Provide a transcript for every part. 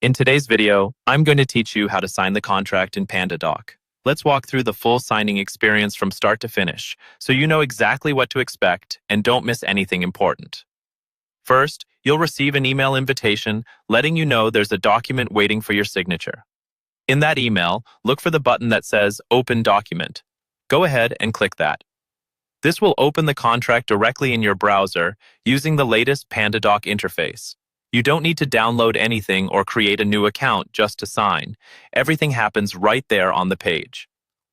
In today's video, I'm going to teach you how to sign the contract in Pandadoc. Let's walk through the full signing experience from start to finish, so you know exactly what to expect and don't miss anything important. First, you'll receive an email invitation letting you know there's a document waiting for your signature. In that email, look for the button that says Open Document. Go ahead and click that. This will open the contract directly in your browser using the latest Pandadoc interface. You don't need to download anything or create a new account just to sign. Everything happens right there on the page.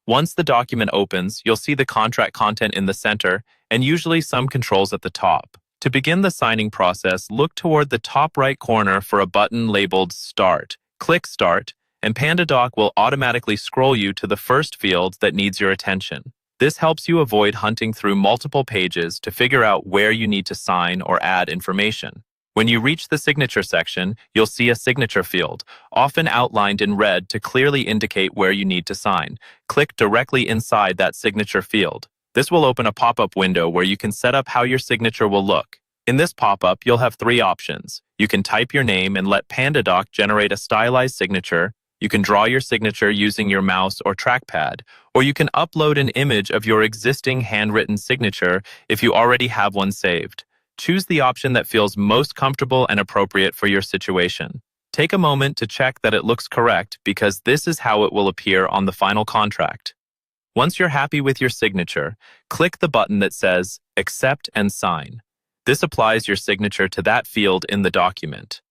Once the document opens, you'll see the contract content in the center and usually some controls at the top. To begin the signing process, look toward the top right corner for a button labeled Start. Click Start, and Pandadoc will automatically scroll you to the first field that needs your attention. This helps you avoid hunting through multiple pages to figure out where you need to sign or add information. When you reach the signature section, you'll see a signature field, often outlined in red to clearly indicate where you need to sign. Click directly inside that signature field. This will open a pop-up window where you can set up how your signature will look. In this pop-up, you'll have three options. You can type your name and let Pandadoc generate a stylized signature. You can draw your signature using your mouse or trackpad, or you can upload an image of your existing handwritten signature if you already have one saved. Choose the option that feels most comfortable and appropriate for your situation. Take a moment to check that it looks correct because this is how it will appear on the final contract. Once you're happy with your signature, click the button that says Accept and Sign. This applies your signature to that field in the document.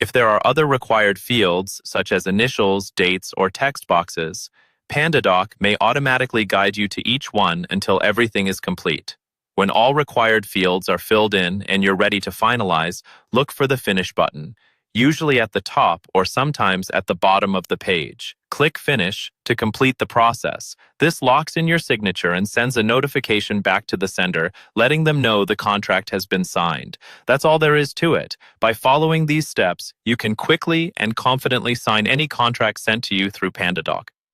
If there are other required fields, such as initials, dates, or text boxes, Pandadoc may automatically guide you to each one until everything is complete. When all required fields are filled in and you're ready to finalize, look for the Finish button, usually at the top or sometimes at the bottom of the page. Click Finish to complete the process. This locks in your signature and sends a notification back to the sender, letting them know the contract has been signed. That's all there is to it. By following these steps, you can quickly and confidently sign any contract sent to you through Pandadoc.